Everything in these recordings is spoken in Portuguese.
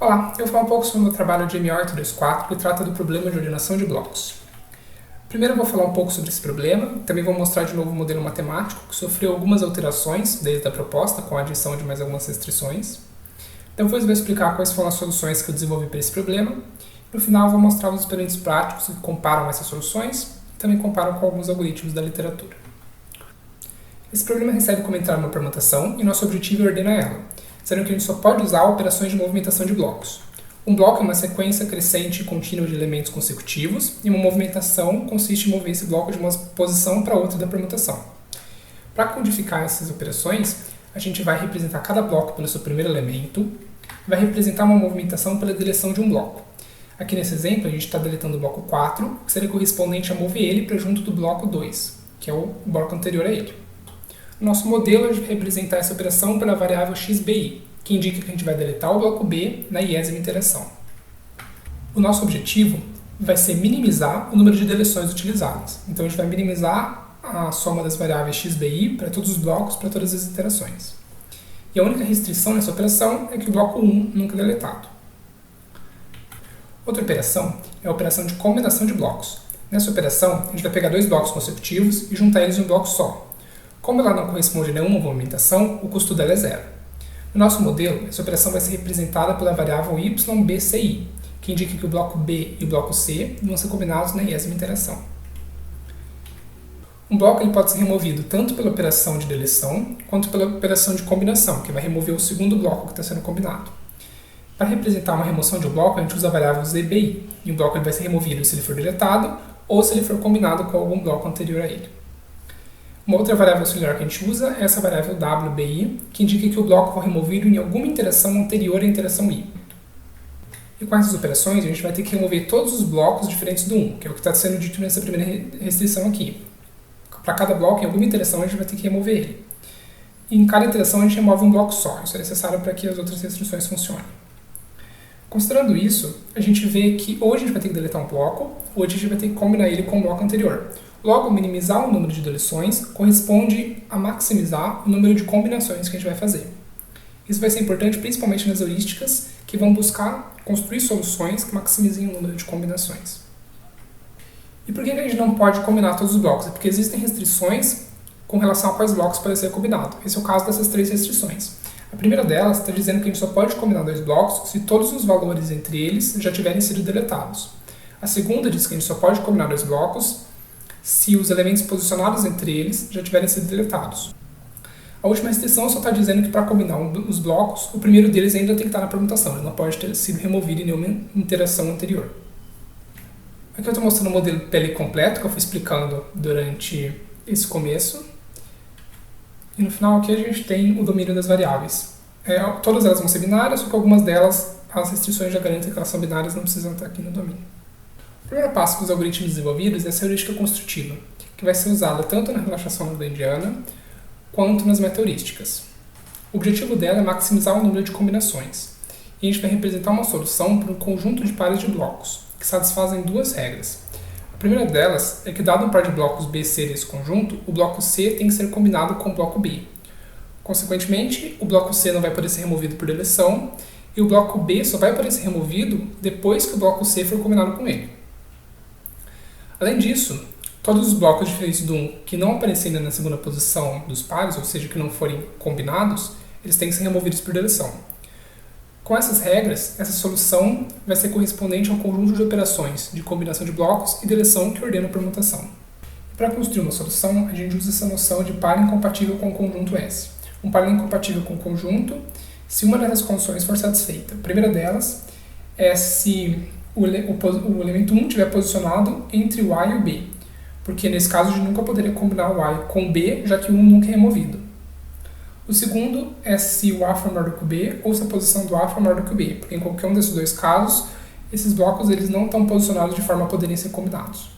Olá, eu vou falar um pouco sobre o meu trabalho de MO824, que trata do problema de ordenação de blocos. Primeiro eu vou falar um pouco sobre esse problema, também vou mostrar de novo o modelo matemático, que sofreu algumas alterações desde a proposta, com a adição de mais algumas restrições. Depois eu vou explicar quais foram as soluções que eu desenvolvi para esse problema. No final eu vou mostrar os experimentos práticos que comparam essas soluções e também comparam com alguns algoritmos da literatura. Esse problema recebe como entrada uma permutação e nosso objetivo é ordenar ela, sendo que a gente só pode usar operações de movimentação de blocos. Um bloco é uma sequência crescente e contínua de elementos consecutivos, e uma movimentação consiste em mover esse bloco de uma posição para outra da permutação. Para codificar essas operações, a gente vai representar cada bloco pelo seu primeiro elemento, e vai representar uma movimentação pela deleção de um bloco. Aqui nesse exemplo, a gente está deletando o bloco 4, que seria correspondente a mover ele para junto do bloco 2, que é o bloco anterior a ele. No nosso modelo, a gente vai representar essa operação pela variável xbi, que indica que a gente vai deletar o bloco B na iésima iteração. O nosso objetivo vai ser minimizar o número de deleções utilizadas. Então a gente vai minimizar a soma das variáveis xbi para todos os blocos, para todas as iterações. E a única restrição nessa operação é que o bloco 1 nunca é deletado. Outra operação é a operação de combinação de blocos. Nessa operação, a gente vai pegar dois blocos consecutivos e juntar eles em um bloco só. Como ela não corresponde a nenhuma movimentação, o custo dela é zero. No nosso modelo, essa operação vai ser representada pela variável ybci, que indica que o bloco B e o bloco C vão ser combinados na iésima iteração. Um bloco ele pode ser removido tanto pela operação de deleção, quanto pela operação de combinação, que vai remover o segundo bloco que está sendo combinado. Para representar uma remoção de um bloco, a gente usa a variável zbi, e o bloco ele vai ser removido se ele for deletado, ou se ele for combinado com algum bloco anterior a ele. Uma outra variável auxiliar que a gente usa é essa variável wbi, que indica que o bloco foi removido em alguma interação anterior à interação i. E com essas operações, a gente vai ter que remover todos os blocos diferentes do 1, que é o que está sendo dito nessa primeira restrição aqui. Para cada bloco, em alguma interação, a gente vai ter que remover ele. E em cada interação, a gente remove um bloco só. Isso é necessário para que as outras restrições funcionem. Considerando isso, a gente vê que ou a gente vai ter que deletar um bloco, ou a gente vai ter que combinar ele com o bloco anterior. Logo, minimizar o número de deleções corresponde a maximizar o número de combinações que a gente vai fazer. Isso vai ser importante principalmente nas heurísticas, que vão buscar construir soluções que maximizem o número de combinações. E por que a gente não pode combinar todos os blocos? É porque existem restrições com relação a quais blocos podem ser combinados. Esse é o caso dessas três restrições. A primeira delas está dizendo que a gente só pode combinar dois blocos se todos os valores entre eles já tiverem sido deletados. A segunda diz que a gente só pode combinar dois blocos se os elementos posicionados entre eles já tiverem sido deletados. A última restrição só está dizendo que para combinar os blocos, o primeiro deles ainda tem que estar na permutação, ele não pode ter sido removido em nenhuma interação anterior. Aqui eu estou mostrando o modelo PL completo, que eu fui explicando durante esse começo. E no final aqui a gente tem o domínio das variáveis. Todas elas vão ser binárias, só que algumas delas, as restrições já garantem que elas são binárias, não precisam estar aqui no domínio. O primeiro passo dos algoritmos desenvolvidos é essa heurística construtiva, que vai ser usada tanto na relaxação lagrangiana quanto nas meta-heurísticas. O objetivo dela é maximizar o número de combinações, e a gente vai representar uma solução para um conjunto de pares de blocos, que satisfazem duas regras. A primeira delas é que, dado um par de blocos B e C desse conjunto, o bloco C tem que ser combinado com o bloco B. Consequentemente, o bloco C não vai poder ser removido por deleção, e o bloco B só vai poder ser removido depois que o bloco C for combinado com ele. Além disso, todos os blocos diferentes do 1 que não aparecerem na segunda posição dos pares, ou seja, que não forem combinados, eles têm que ser removidos por deleção. Com essas regras, essa solução vai ser correspondente a um conjunto de operações de combinação de blocos e deleção que ordenam a permutação. Para construir uma solução, a gente usa essa noção de par incompatível com o conjunto S. Um par incompatível com o conjunto se uma dessas condições for satisfeita. A primeira delas é se o elemento 1 estiver posicionado entre o A e o B, porque nesse caso a gente nunca poderia combinar o A com o B, já que o 1 nunca é removido. O segundo é se o A for maior do que o B, ou se a posição do A for maior do que o B, porque em qualquer um desses dois casos, esses blocos eles não estão posicionados de forma a poderem ser combinados.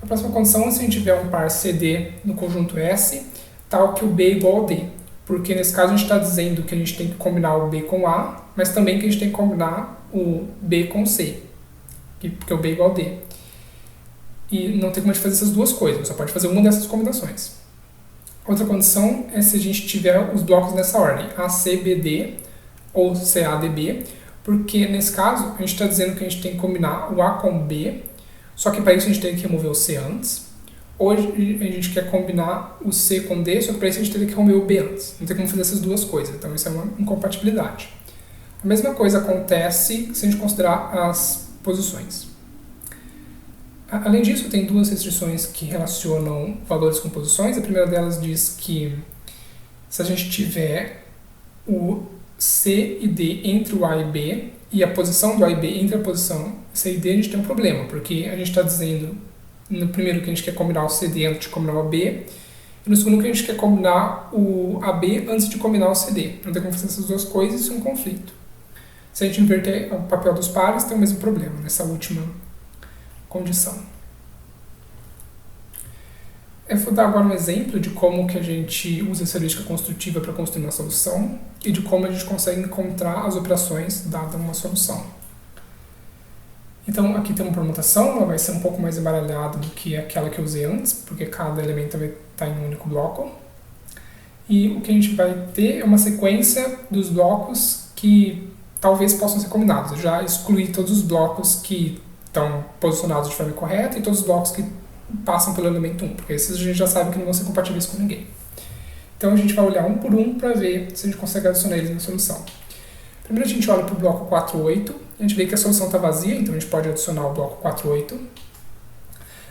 A próxima condição é se a gente tiver um par CD no conjunto S, tal que o B é igual ao D, porque nesse caso a gente está dizendo que a gente tem que combinar o B com o A, mas também que a gente tem que combinar o B com o C, porque o B é igual ao D. E não tem como a gente fazer essas duas coisas, só pode fazer uma dessas combinações. Outra condição é se a gente tiver os blocos nessa ordem, ACBD ou CADB, porque nesse caso a gente está dizendo que a gente tem que combinar o A com o B, só que para isso a gente tem que remover o C antes. Hoje a gente quer combinar o C com o D, só que para isso a gente teria que remover o B antes. Não tem como fazer essas duas coisas, então isso é uma incompatibilidade. A mesma coisa acontece se a gente considerar as posições. Além disso, tem duas restrições que relacionam valores com posições. A primeira delas diz que se a gente tiver o C e D entre o A e B, e a posição do A e B entre a posição C e D, a gente tem um problema, porque a gente está dizendo no primeiro que a gente quer combinar o CD antes de combinar o AB, e no segundo que a gente quer combinar o AB antes de combinar o CD. Não tem como fazer essas duas coisas, isso é um conflito. Se a gente inverter o papel dos pares, tem o mesmo problema, nessa última condição. Eu vou dar agora um exemplo de como que a gente usa essa heurística construtiva para construir uma solução e de como a gente consegue encontrar as operações dada uma solução. Então, aqui tem uma permutação, ela vai ser um pouco mais embaralhada do que aquela que eu usei antes, porque cada elemento vai estar em um único bloco. E o que a gente vai ter é uma sequência dos blocos que talvez possam ser combinados. Eu já excluí todos os blocos que estão posicionados de forma correta e todos os blocos que passam pelo elemento 1, porque esses a gente já sabe que não vão ser compatíveis com ninguém. Então a gente vai olhar um por um para ver se a gente consegue adicionar eles na solução. Primeiro a gente olha para o bloco 4, 8, a gente vê que a solução está vazia, então a gente pode adicionar o bloco 4, 8.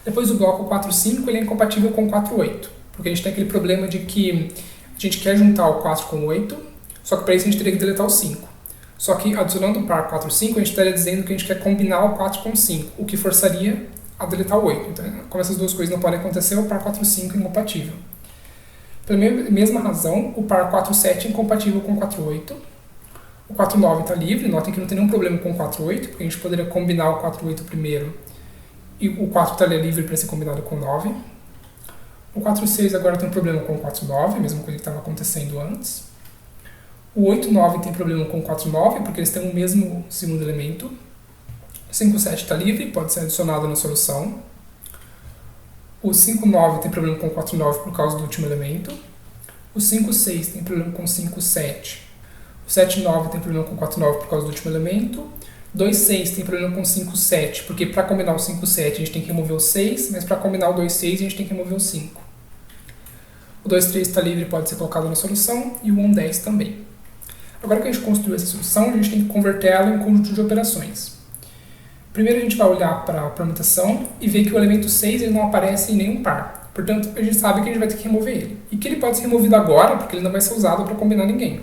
Depois o bloco 4, 5 ele é incompatível com o 4, 8, porque a gente tem aquele problema de que a gente quer juntar o 4 com o 8, só que para isso a gente teria que deletar o 5. Só que adicionando o par 4, 5, a gente estaria dizendo que a gente quer combinar o 4 com o 5, o que forçaria a deletar o 8. Então, como essas duas coisas não podem acontecer, o par 4, 5 é incompatível. Pela mesma razão, o par 4, 7 é incompatível com o 4, 8. O 4, 9 está livre, notem que não tem nenhum problema com o 4, 8, porque a gente poderia combinar o 4, 8 primeiro e o 4 estaria livre para ser combinado com o 9. O 4, 6 agora tem um problema com o 4, 9, a mesma coisa que estava acontecendo antes. O 8, 9 tem problema com o 4, 9, porque eles têm o mesmo segundo elemento. O 5, 7 está livre, pode ser adicionado na solução. O 5, 9 tem problema com o 4, 9 por causa do último elemento. O 5, 6 tem problema com o 5, 7. O 7, 9 tem problema com o 4, 9 por causa do último elemento. 2, 6 tem problema com o 5, 7, porque para combinar o 5, 7 a gente tem que remover o 6, mas para combinar o 2, 6 a gente tem que remover o 5. O 2, 3 está livre e pode ser colocado na solução, e o 1, 10 também. Agora que a gente construiu essa solução, a gente tem que converter ela em um conjunto de operações. Primeiro a gente vai olhar para a permutação e ver que o elemento 6 ele não aparece em nenhum par. Portanto, a gente sabe que a gente vai ter que remover ele. E que ele pode ser removido agora, porque ele não vai ser usado para combinar ninguém.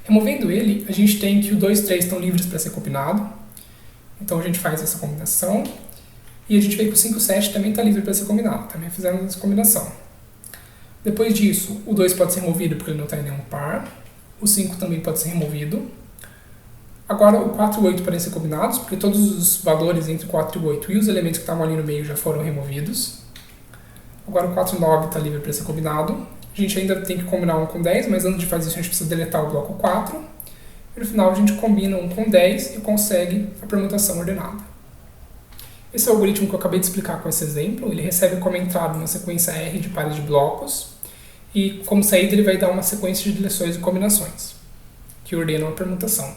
Removendo ele, a gente tem que o 2 e 3 estão livres para ser combinado. Então a gente faz essa combinação. E a gente vê que o 5 e 7 também está livre para ser combinado. Também fizemos essa combinação. Depois disso, o 2 pode ser removido porque ele não está em nenhum par. O 5 também pode ser removido. Agora o 4 e o 8 podem ser combinados, porque todos os valores entre 4 e 8 e os elementos que estavam ali no meio já foram removidos. Agora o 4 e 9 está livre para ser combinado. A gente ainda tem que combinar 1 com 10, mas antes de fazer isso a gente precisa deletar o bloco 4. E no final a gente combina 1 com 10 e consegue a permutação ordenada. Esse é o algoritmo que eu acabei de explicar com esse exemplo. Ele recebe como entrada uma sequência R de pares de blocos. E como saída ele vai dar uma sequência de deleções e combinações, que ordenam a permutação.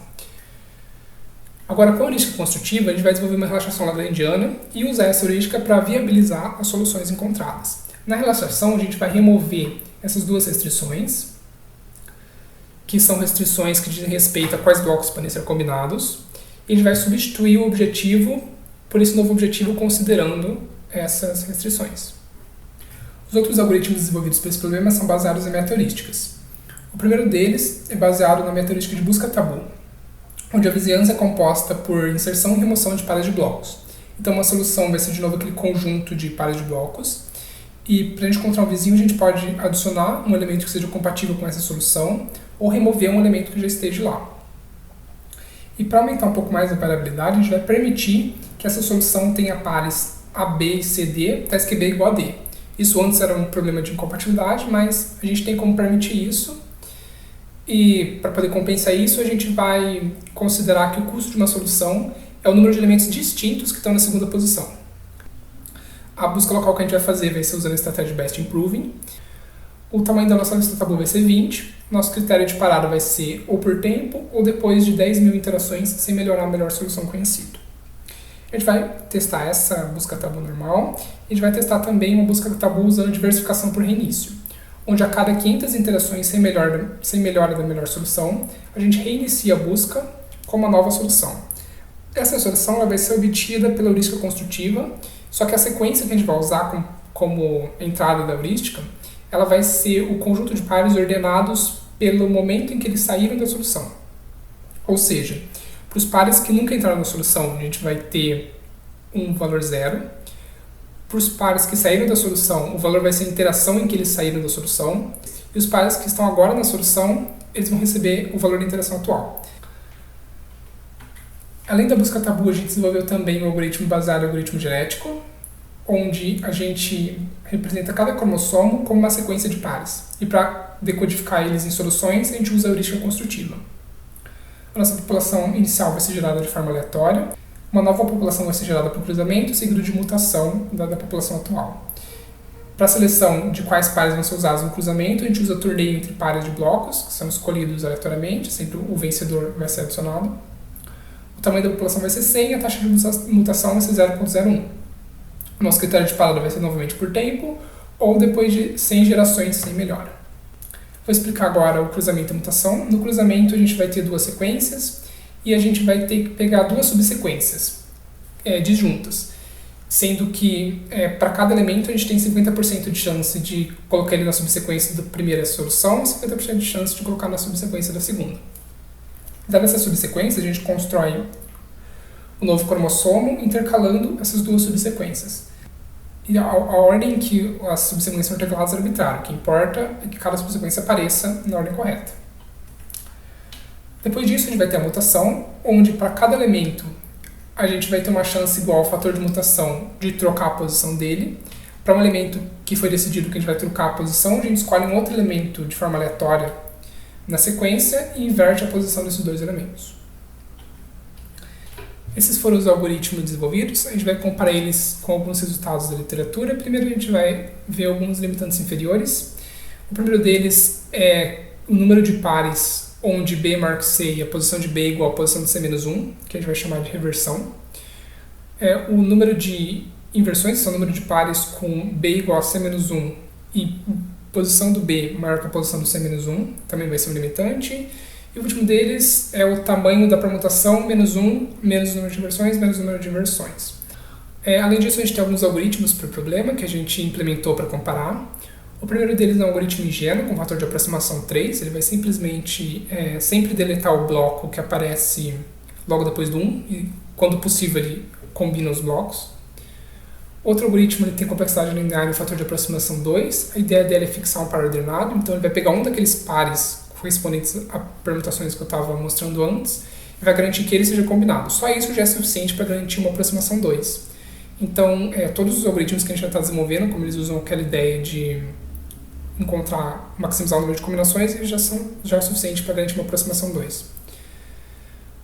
Agora, com a heurística construtiva, a gente vai desenvolver uma relaxação lagrangiana e usar essa heurística para viabilizar as soluções encontradas. Na relaxação, a gente vai remover essas duas restrições, que são restrições que dizem respeito a quais blocos podem ser combinados, e a gente vai substituir o objetivo por esse novo objetivo considerando essas restrições. Os outros algoritmos desenvolvidos para esse problema são baseados em meta-heurísticas. O primeiro deles é baseado na meta-heurística de busca tabu, onde a vizinhança é composta por inserção e remoção de pares de blocos. Então uma solução vai ser de novo aquele conjunto de pares de blocos, e para a gente encontrar um vizinho a gente pode adicionar um elemento que seja compatível com essa solução, ou remover um elemento que já esteja lá. E para aumentar um pouco mais a variabilidade, a gente vai permitir que essa solução tenha pares AB e CD, tais que B é igual a D. Isso antes era um problema de incompatibilidade, mas a gente tem como permitir isso. E para poder compensar isso, a gente vai considerar que o custo de uma solução é o número de elementos distintos que estão na segunda posição. A busca local que a gente vai fazer vai ser usando a estratégia Best Improving. O tamanho da nossa lista tabu vai ser 20, Nosso critério de parada vai ser ou por tempo ou depois de 10.000 interações sem melhorar a melhor solução conhecida. A gente vai testar essa busca tabu normal e a gente vai testar também uma busca tabu usando diversificação por reinício, onde a cada 500 interações sem melhora da melhor solução, a gente reinicia a busca com uma nova solução. Essa solução ela vai ser obtida pela heurística construtiva, só que a sequência que a gente vai usar como entrada da heurística, ela vai ser o conjunto de pares ordenados pelo momento em que eles saíram da solução. Ou seja, para os pares que nunca entraram na solução, a gente vai ter um valor zero. Para os pares que saíram da solução, o valor vai ser a interação em que eles saíram da solução. E os pares que estão agora na solução, eles vão receber o valor da interação atual. Além da busca tabu, a gente desenvolveu também um algoritmo baseado em algoritmo genético, onde a gente representa cada cromossomo como uma sequência de pares. E para decodificar eles em soluções, a gente usa a heurística construtiva. A nossa população inicial vai ser gerada de forma aleatória. Uma nova população vai ser gerada por cruzamento, seguido de mutação da população atual. Para a seleção de quais pares vão ser usados no cruzamento, a gente usa torneio entre pares de blocos, que são escolhidos aleatoriamente, sempre o vencedor vai ser adicionado. O tamanho da população vai ser 100 e a taxa de mutação vai ser 0,01. O nosso critério de parada vai ser novamente por tempo, ou depois de 100 gerações sem melhora. Vou explicar agora o cruzamento e a mutação. No cruzamento a gente vai ter duas sequências e a gente vai ter que pegar duas subsequências disjuntas, sendo que para cada elemento a gente tem 50% de chance de colocar ele na subsequência da primeira solução e 50% de chance de colocar na subsequência da segunda. Dada essa subsequência, a gente constrói um novo cromossomo intercalando essas duas subsequências. E a ordem que as subsequências são intercaladas é arbitrária. O que importa é que cada subsequência apareça na ordem correta. Depois disso, a gente vai ter a mutação, onde para cada elemento a gente vai ter uma chance igual ao fator de mutação de trocar a posição dele. Para um elemento que foi decidido que a gente vai trocar a posição, a gente escolhe um outro elemento de forma aleatória na sequência e inverte a posição desses dois elementos. Esses foram os algoritmos desenvolvidos. A gente vai comparar eles com alguns resultados da literatura. Primeiro a gente vai ver alguns limitantes inferiores. O primeiro deles é o número de pares onde B é maior que C e a posição de B é igual à posição de C-1, que a gente vai chamar de reversão. O número de inversões, que são o número de pares com B igual a C-1 e posição do B maior que a posição do C-1, também vai ser um limitante. E o último deles é o tamanho da permutação, menos 1, menos o número de inversões, menos o número de inversões. Além disso, a gente tem alguns algoritmos para o problema que a gente implementou para comparar. O primeiro deles é um algoritmo ingênuo, com fator de aproximação 3. Ele vai simplesmente sempre deletar o bloco que aparece logo depois do 1, e quando possível ele combina os blocos. Outro algoritmo ele tem complexidade linear e fator de aproximação 2. A ideia dele é fixar um par ordenado, então ele vai pegar um daqueles pares correspondentes a permutações que eu estava mostrando antes e vai garantir que ele seja combinado. Só isso já é suficiente para garantir uma aproximação 2. Então, todos os algoritmos que a gente já está desenvolvendo, como eles usam aquela ideia de maximizar o número de combinações, eles já é suficiente para garantir uma aproximação 2.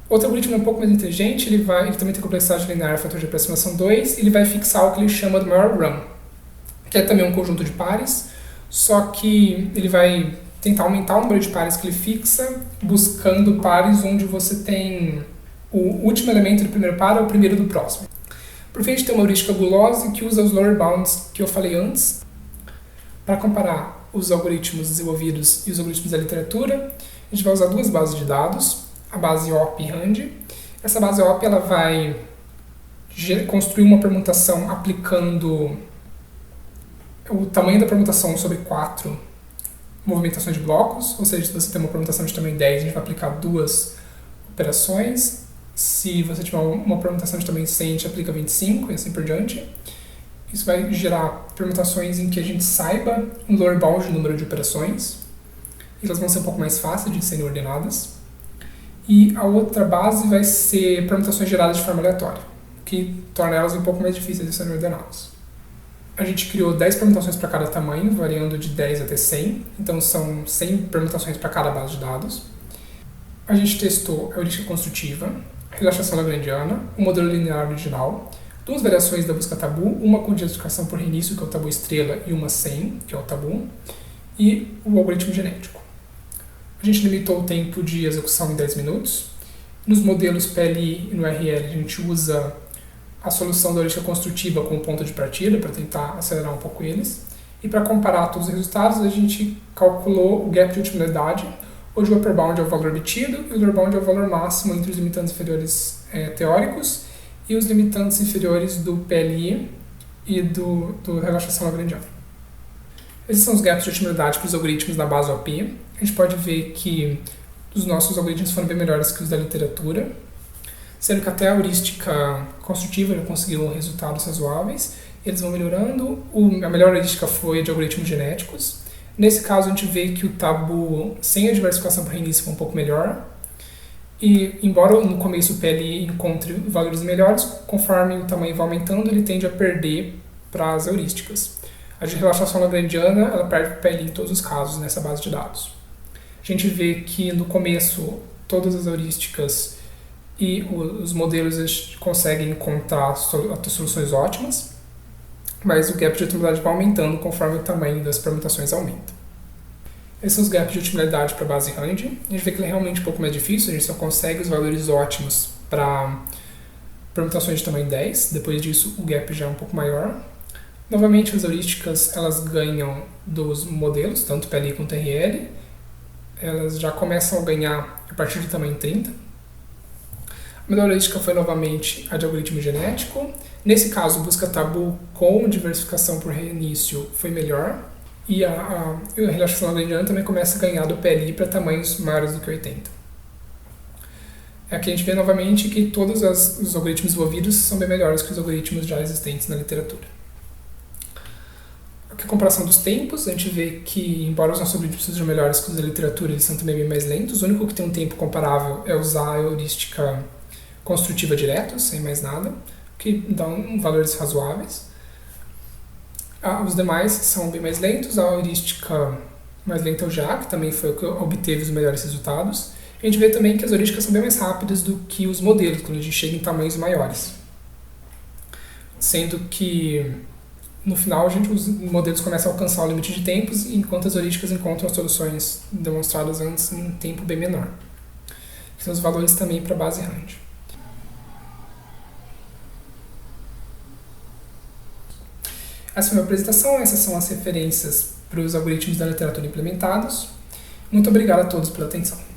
Outro algoritmo é um pouco mais inteligente, ele também tem complexidade linear e fator de aproximação 2, ele vai fixar o que ele chama do maior run, que é também um conjunto de pares, só que ele vai tentar aumentar o número de pares que ele fixa, buscando pares onde você tem o último elemento do primeiro par ou o primeiro do próximo. Por fim, a gente tem uma heurística gulosa que usa os lower bounds que eu falei antes. Para comparar os algoritmos desenvolvidos e os algoritmos da literatura, a gente vai usar duas bases de dados, a base OP e RAND. Essa base OP ela vai construir uma permutação aplicando o tamanho da permutação sobre 4 movimentações de blocos, ou seja, se você tem uma permutação de tamanho 10, a gente vai aplicar 2 operações. Se você tiver uma permutação de tamanho 100, a gente aplica 25 e assim por diante. Isso vai gerar permutações em que a gente saiba um lower bound de número de operações. Elas vão ser um pouco mais fáceis de serem ordenadas. E a outra base vai ser permutações geradas de forma aleatória, que torna elas um pouco mais difíceis de serem ordenadas. A gente criou 10 permutações para cada tamanho, variando de 10 até 100. Então são 100 permutações para cada base de dados. A gente testou a heurística construtiva, a relaxação lagrangiana, o modelo linear original, duas variações da busca tabu, uma com diversificação por reinício, que é o tabu estrela, e uma sem, que é o tabu, e o algoritmo genético. A gente limitou o tempo de execução em 10 minutos. Nos modelos PLI e no RL, a gente usa a solução da heurística construtiva como ponto de partida para tentar acelerar um pouco eles. E para comparar todos os resultados, a gente calculou o gap de utilidade, onde o upper bound é o valor obtido e o lower bound é o valor máximo entre os limitantes inferiores teóricos e os limitantes inferiores do PLI e do relaxação lagrangiana. Esses são os gaps de otimidade para os algoritmos da base OP. A gente pode ver que os nossos algoritmos foram bem melhores que os da literatura, sendo que até a heurística construtiva já conseguiu resultados razoáveis. Eles vão melhorando. A melhor heurística foi a de algoritmos genéticos. Nesse caso, a gente vê que o tabu sem a diversificação por reinício foi um pouco melhor. E, embora no começo o PLI encontre valores melhores, conforme o tamanho vai aumentando, ele tende a perder para as heurísticas. A de relaxação lagrangiana, ela perde para o PLI em todos os casos nessa base de dados. A gente vê que no começo todas as heurísticas e os modelos conseguem encontrar soluções ótimas, mas o gap de otimidade vai aumentando conforme o tamanho das permutações aumenta. Esses são os gaps de otimidade para a base RAND. A gente vê que ele é realmente um pouco mais difícil, a gente só consegue os valores ótimos para permutações de tamanho 10, depois disso o gap já é um pouco maior. Novamente, as heurísticas elas ganham dos modelos, tanto PLI quanto RL, elas já começam a ganhar a partir do tamanho 30. A melhor heurística foi novamente a de algoritmo genético. Nesse caso, busca tabu com diversificação por reinício foi melhor. E a relaxação lagrangiana também começa a ganhar do PLI para tamanhos maiores do que 80. Aqui a gente vê novamente que todos os algoritmos envolvidos são bem melhores que os algoritmos já existentes na literatura. Aqui a comparação dos tempos, a gente vê que, embora os nossos algoritmos sejam melhores que os da literatura, eles são também bem mais lentos. O único que tem um tempo comparável é usar a heurística construtiva direto, sem mais nada, que dão valores razoáveis. Os demais são bem mais lentos. A heurística mais lenta é o JA, que também foi o que obteve os melhores resultados. A gente vê também que as heurísticas são bem mais rápidas do que os modelos, quando a gente chega em tamanhos maiores. Sendo que, no final, os modelos começam a alcançar o limite de tempos, enquanto as heurísticas encontram as soluções demonstradas antes em um tempo bem menor. São os valores também para a base RAND. Essa foi a minha apresentação, essas são as referências para os algoritmos da literatura implementados. Muito obrigado a todos pela atenção.